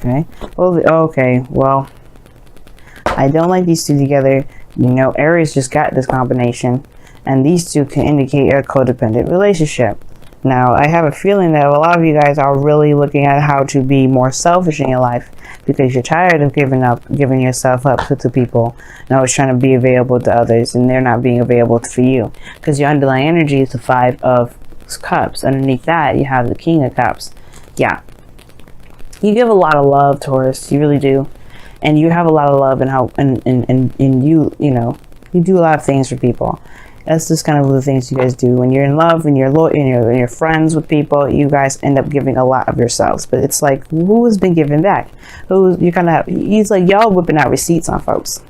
Okay. Well, okay. Well, I don't like these two together. You know, Aries just got this combination, and these two can indicate a codependent relationship. Now, I have a feeling that a lot of you guys are really looking at how to be more selfish in your life because you're tired of giving yourself up to people. Now, it's trying to be available to others, and they're not being available for you because your underlying energy is the Five of Cups. Underneath that, you have the King of Cups. Yeah. You give a lot of love, Taurus. You really do. And you have a lot of love and you know, you do a lot of things for people. That's just kind of the things you guys do. When you're in love and you're friends with people, you guys end up giving a lot of yourselves. But it's like, who has been giving back? He's like, y'all whipping out receipts on folks.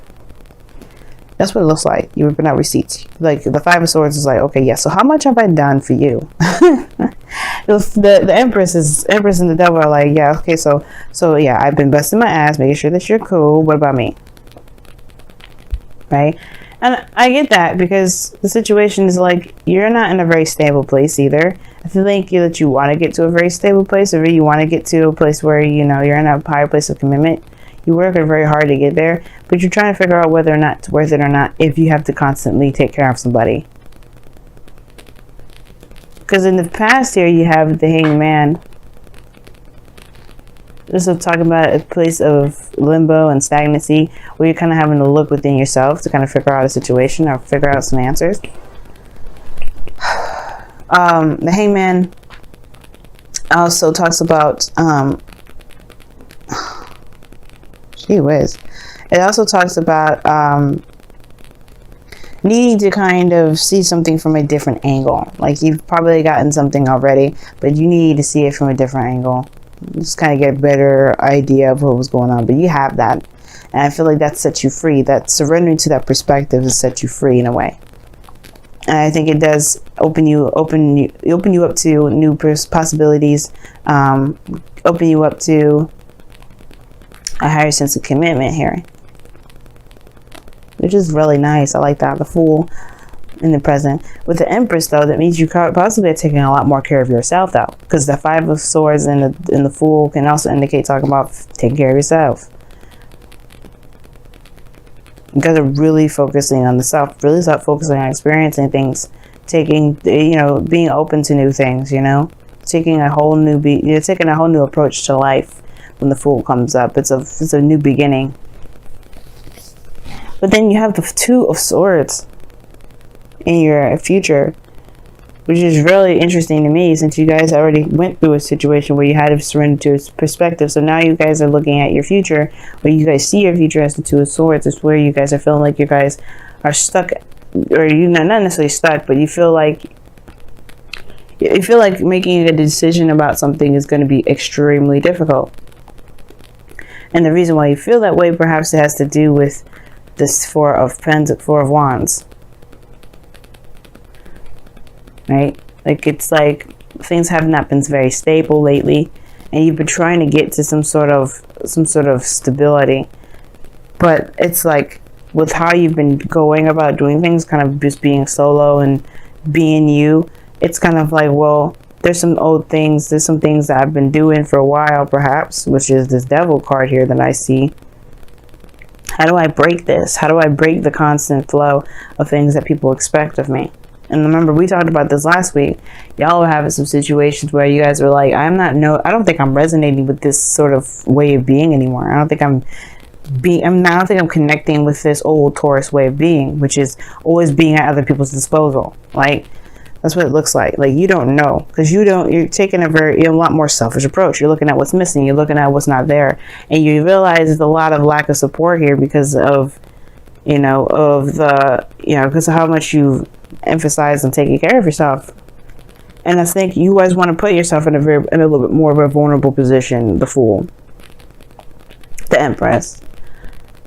That's what it looks like. You're whipping out receipts. Like the Five of Swords is like, okay, yeah, so how much have I done for you? the Empress and the Devil are like, yeah, okay, so yeah, I've been busting my ass, making sure that you're cool. What about me? Right? And I get that because the situation is like, you're not in a very stable place either. I feel like that you want to get to a very stable place, or you want to get to a place where, you know, you're in a higher place of commitment. You're working very hard to get there, but you're trying to figure out whether or not it's worth it or not if you have to constantly take care of somebody. Because in the past here, you have the Hanged Man. This is talking about a place of limbo and stagnancy where you're kind of having to look within yourself to kind of figure out a situation or figure out some answers. The Hanged Man also talks about gee whiz. It also talks about needing to kind of see something from a different angle. Like you've probably gotten something already, but you need to see it from a different angle. Just kind of get a better idea of what was going on. But you have that, and I feel like that sets you free. That surrendering to that perspective has set you free in a way. And I think it does open you up to new possibilities, open you up to a higher sense of commitment here, which is really nice. I like that. The Fool in the present. With the Empress, though, that means you possibly are taking a lot more care of yourself, though, because the Five of Swords and the Fool can also indicate talking about taking care of yourself. You guys are really focusing on the self, really start focusing on experiencing things, taking, you know, being open to new things, you know, taking a whole new approach to life. When the Fool comes up, it's a new beginning. But then you have the Two of Swords in your future, which is really interesting to me, since you guys already went through a situation where you had to surrender to its perspective. So now you guys are looking at your future, where you guys see your future as the Two of Swords. It's where you guys are feeling like you guys are stuck, or you know, not necessarily stuck, but you feel like making a decision about something is going to be extremely difficult. And the reason why you feel that way, perhaps it has to do with this Four of Wands. Right? Like, it's like things have not been very stable lately, and you've been trying to get to some sort of stability. But it's like, with how you've been going about doing things, kind of just being solo and being you, it's kind of like, well, there's some things that I've been doing for a while, perhaps, which is this Devil card here that I see. How do I break this? How do I break the constant flow of things that people expect of me? And remember, we talked about this last week. Y'all were having some situations where you guys were like, I don't think I'm resonating with this sort of way of being anymore. I don't think I'm connecting with this old Taurus way of being, which is always being at other people's disposal. Like, that's what it looks like. Like, you don't know, because you're taking a lot more selfish approach. You're looking at what's missing. You're looking at what's not there. And you realize there's a lot of lack of support here because of how much you emphasize on taking care of yourself. And I think you guys want to put yourself in a little bit more of a vulnerable position, the Fool. The Empress.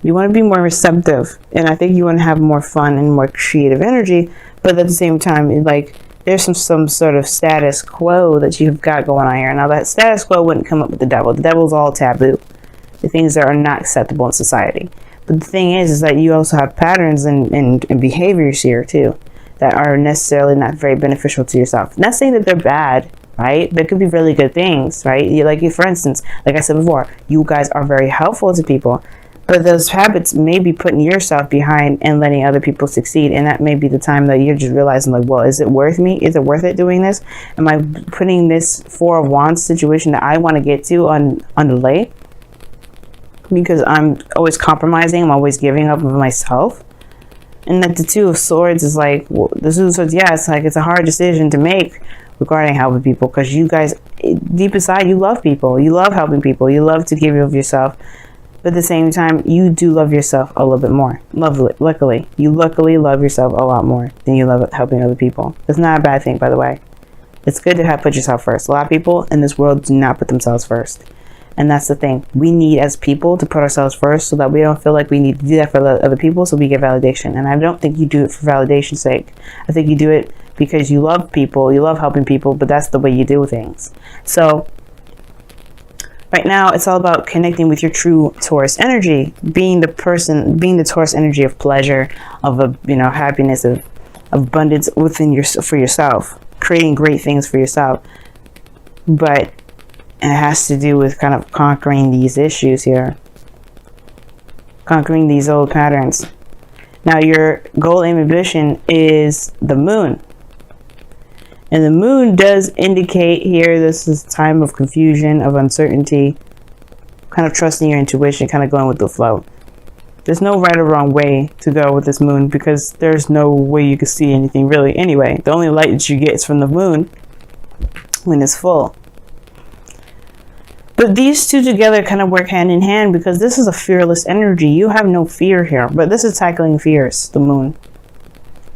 You want to be more receptive. And I think you want to have more fun and more creative energy. But at the same time, like, there's some sort of status quo that you've got going on here. Now, that status quo wouldn't come up with the Devil. The Devil's all taboo. The things that are not acceptable in society. But the thing is that you also have patterns and behaviors here, too, that are necessarily not very beneficial to yourself. Not saying that they're bad. right? There could be really good things, right? For instance, like I said before, you guys are very helpful to people, but those habits may be putting yourself behind and letting other people succeed. And that may be the time that you're just realizing, like, well, is it worth me? Is it worth it doing this? Am I putting this Four of Wands situation that I want to get to on delay? Because I'm always compromising. I'm always giving up of myself. And that the Two of Swords is like, well, the Two of Swords, yeah, it's like, it's a hard decision to make regarding helping people, because you guys, deep inside, you love people. You love helping people. You love to give of yourself. But at the same time, you do love yourself a little bit more. Luckily, you love yourself a lot more than you love helping other people. It's not a bad thing, by the way. It's good to put yourself first. A lot of people in this world do not put themselves first. And that's the thing. We need, as people, to put ourselves first so that we don't feel like we need to do that for other people so we get validation. And I don't think you do it for validation's sake. I think you do it because you love people, you love helping people, but that's the way you do things. So right now, it's all about connecting with your true Taurus energy, being the Taurus energy of pleasure, of happiness, of abundance for yourself, creating great things for yourself. But it has to do with kind of conquering these issues here, conquering these old patterns. Now, your goal and ambition is the Moon. And the Moon does indicate here, this is a time of confusion, of uncertainty, kind of trusting your intuition, kind of going with the flow. There's no right or wrong way to go with this Moon, because there's no way you can see anything really anyway. The only light that you get is from the Moon when it's full. But these two together kind of work hand in hand, because this is a fearless energy. You have no fear here, but this is tackling fears, the Moon.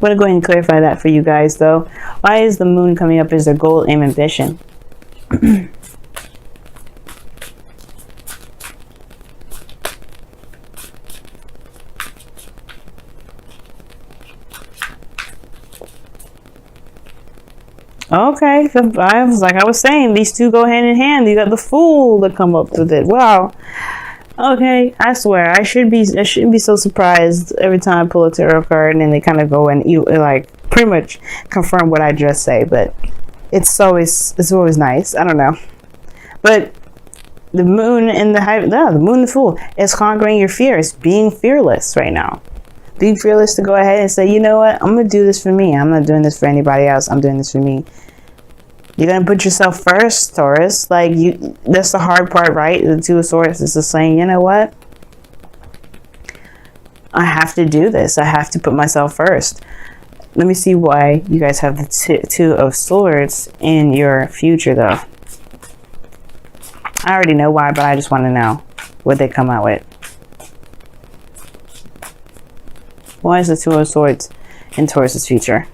I'm going to go ahead and clarify that for you guys, though. Why is the Moon coming up as their goal, aim, ambition? Okay, I was saying, these two go hand in hand. You got the Fool to come up with it. Wow. Okay, I swear, I shouldn't be so surprised every time I pull a tarot card and they kind of go and pretty much confirm what I just say. But it's always nice. I don't know. But the Moon and the Moon and the Fool is conquering your fears, being fearless right now. Being fearless to go ahead and say, you know what, I'm going to do this for me. I'm not doing this for anybody else. I'm doing this for me. You're going to put yourself first, Taurus. That's the hard part, right? The Two of Swords is just saying, you know what? I have to do this. I have to put myself first. Let me see why you guys have the Two of Swords in your future, though. I already know why, but I just want to know what they come out with. Why is the Two of Swords in Taurus's future?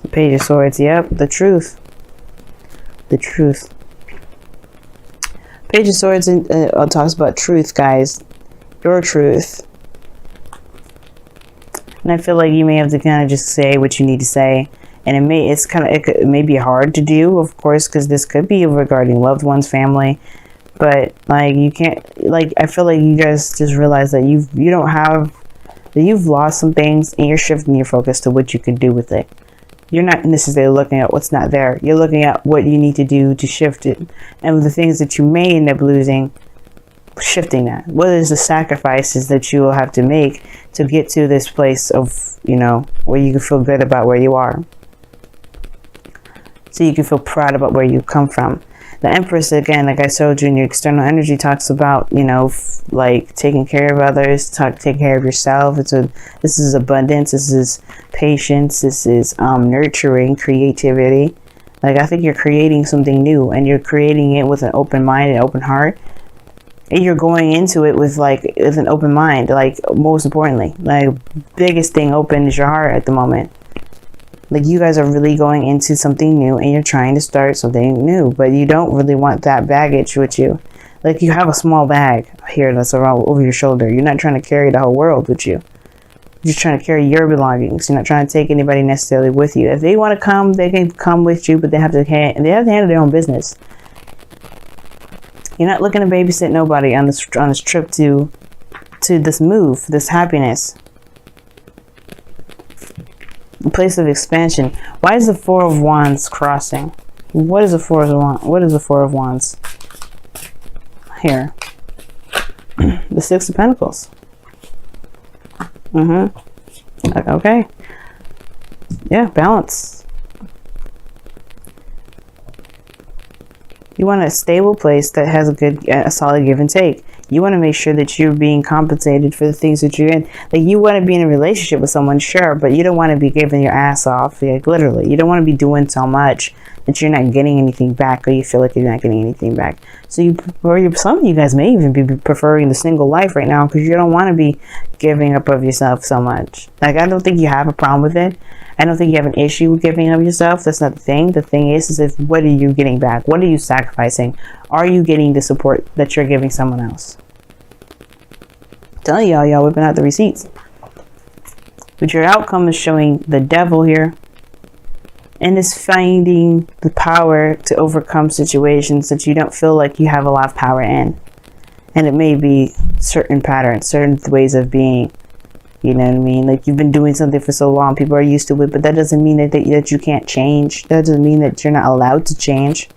The Page of Swords, yep, the truth. The truth. Page of Swords talks about truth, guys. Your truth. And I feel like you may have to kind of just say what you need to say. And it may be hard to do, of course, because this could be regarding loved ones, family. But you can't, I feel like you guys just realize that you've lost some things, and you're shifting your focus to what you can do with it. You're not necessarily looking at what's not there. You're looking at what you need to do to shift it. And the things that you may end up losing, shifting that. What is the sacrifices that you will have to make to get to this place of, where you can feel good about where you are. So you can feel proud about where you come from. The Empress, again, like I showed you in your external energy, talks about, taking care of others, taking care of yourself. This is abundance. This is patience. This is nurturing, creativity. I think you're creating something new, and you're creating it with an open mind and open heart. And you're going into it with an open mind. Most importantly, biggest thing open is your heart at the moment. You guys are really going into something new, and you're trying to start something new, but you don't really want that baggage with you. You have a small bag here that's around over your shoulder. You're not trying to carry the whole world with you. You're just trying to carry your belongings. You're not trying to take anybody necessarily with you. If they want to come, they can come with you, but they have to handle their own business. You're not looking to babysit nobody on this trip to this move, this happiness. A place of expansion. Why is the Four of Wands crossing? What is the Four of Wands? What is the Four of Wands? Here. The Six of Pentacles. Okay. Yeah, balance. You want a stable place that has a solid give and take. You want to make sure that you're being compensated for the things that you're in. Like, you want to be in a relationship with someone, sure, but you don't want to be giving your ass off. Like, literally, you don't want to be doing so much that you're not getting anything back, or you feel like you're not getting anything back. So some of you guys may even be preferring the single life right now because you don't want to be giving up of yourself so much. Like, I don't think you have a problem with it. I don't think you have an issue with giving up yourself. That's not the thing. The thing is if what are you getting back? What are you sacrificing? Are you getting the support that you're giving someone else? I'm telling y'all whipping out the receipts. But your outcome is showing the Devil here. And is finding the power to overcome situations that you don't feel like you have a lot of power in. And it may be certain patterns, certain ways of being. You know what I mean? Like, you've been doing something for so long, people are used to it, but that doesn't mean that you can't change. That doesn't mean that you're not allowed to change.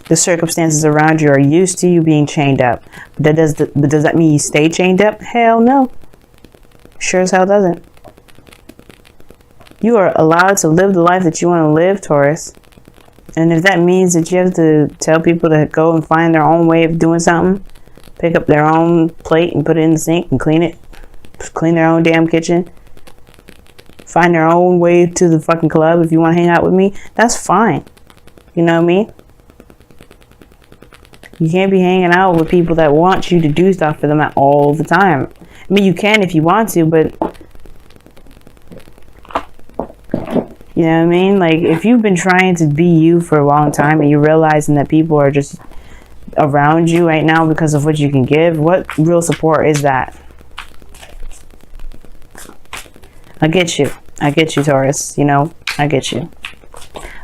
The circumstances around you are used to you being chained up. But does that mean you stay chained up? Hell no. Sure as hell doesn't. You are allowed to live the life that you want to live, Taurus. And if that means that you have to tell people to go and find their own way of doing something, pick up their own plate and put it in the sink and clean it, clean their own damn kitchen, find their own way to the fucking club if you want to hang out with me, that's fine. You know what I mean? You can't be hanging out with people that want you to do stuff for them all the time. I mean, you can if you want to, but you know what I mean? Like, if you've been trying to be you for a long time and you're realizing that people are just around you right now because of what you can give, what real support is that? I get you, Taurus. You know, I get you.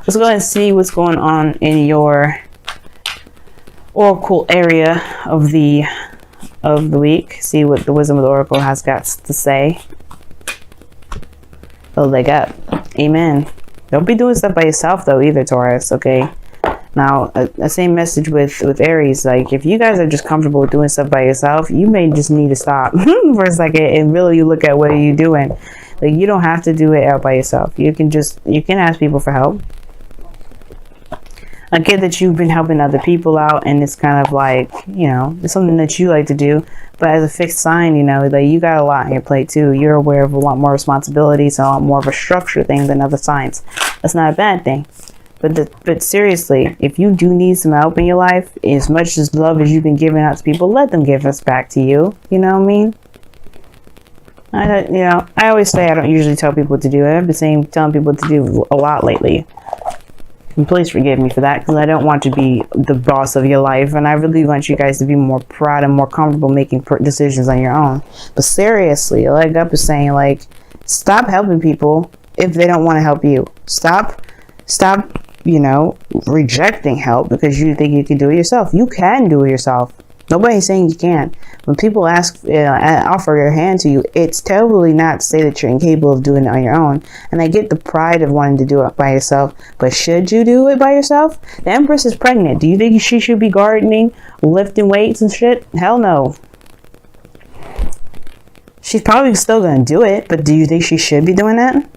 Let's go ahead and see what's going on in your oracle area of the week. See what the Wisdom of the Oracle has got to say. Oh, they got. Amen. Don't be doing stuff by yourself though either, Taurus. Okay. Now, the same message with Aries. Like, if you guys are just comfortable with doing stuff by yourself, you may just need to stop for a second and really look at what are you doing. Like, you don't have to do it out by yourself. You can ask people for help. I get that you've been helping other people out, and it's kind of like, you know, it's something that you like to do. But as a fixed sign, you know, like, you got a lot on your plate too. You're aware of a lot more responsibilities and a lot more of a structure thing than other signs. That's not a bad thing. But seriously, if you do need some help in your life, as much as love as you've been giving out to people, let them give us back to you. You know what I mean? I always say I don't usually tell people what to do. I've been telling people what to do a lot lately. And please forgive me for that, because I don't want to be the boss of your life, and I really want you guys to be more proud and more comfortable making decisions on your own. But seriously, like Up is saying, like, stop helping people if they don't want to help you. Stop, you know, rejecting help because you think you can do it yourself. You can do it yourself. Nobody's saying you can't. When people offer your hand to you, it's totally not to say that you're incapable of doing it on your own. And I get the pride of wanting to do it by yourself, but should you do it by yourself? The Empress is pregnant. Do you think she should be gardening, lifting weights and shit? Hell no. She's probably still going to do it, but do you think she should be doing that?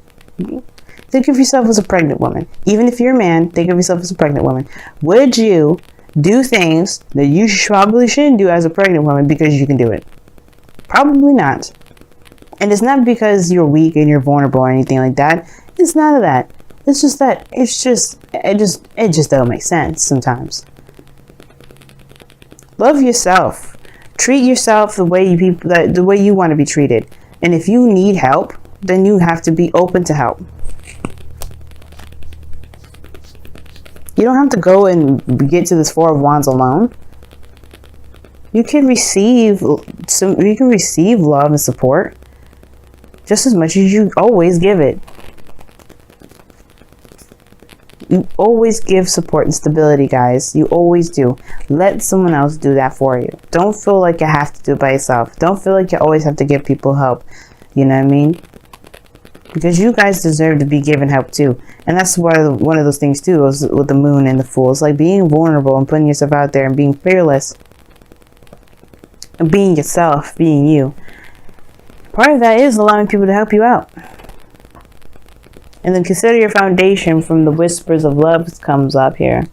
Think of yourself as a pregnant woman. Even if you're a man, think of yourself as a pregnant woman. Would you do things that you probably shouldn't do as a pregnant woman because you can do it? Probably not. And it's not because you're weak and you're vulnerable or anything like that. It's none of that. It's just that it just don't make sense sometimes. Love yourself. Treat yourself the way you want to be treated. And if you need help, then you have to be open to help. You don't have to go and get to this Four of Wands alone. You can receive love and support just as much as you always give it. You always give support and stability, guys. You always do. Let someone else do that for you. Don't feel like you have to do it by yourself. Don't feel like you always have to give people help. You know what I mean? Because you guys deserve to be given help too. And that's why one of those things too is with the moon and the fool. It's like being vulnerable and putting yourself out there and being fearless. And being yourself, being you. Part of that is allowing people to help you out. And then consider your foundation from the whispers of love comes up here.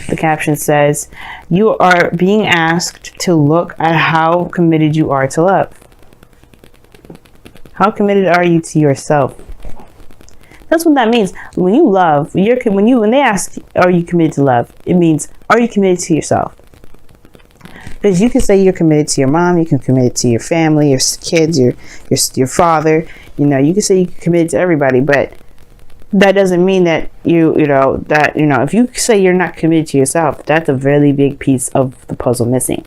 The caption says, you are being asked to look at how committed you are to love. How committed are you to yourself? That's what that means. When you love, when they ask, are you committed to love? It means, are you committed to yourself? Because you can say you're committed to your mom, you can commit to your family, your kids, your father. You know, you can say you're committed to everybody, but that doesn't mean that if you say you're not committed to yourself, that's a really big piece of the puzzle missing.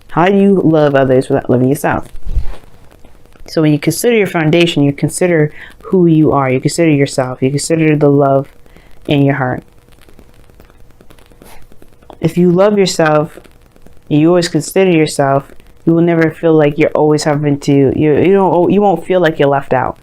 How do you love others without loving yourself? So when you consider your foundation, you consider who you are, you consider yourself, you consider the love in your heart. If you love yourself, you always consider yourself, you will never feel like you're always having to, you won't feel like you're left out.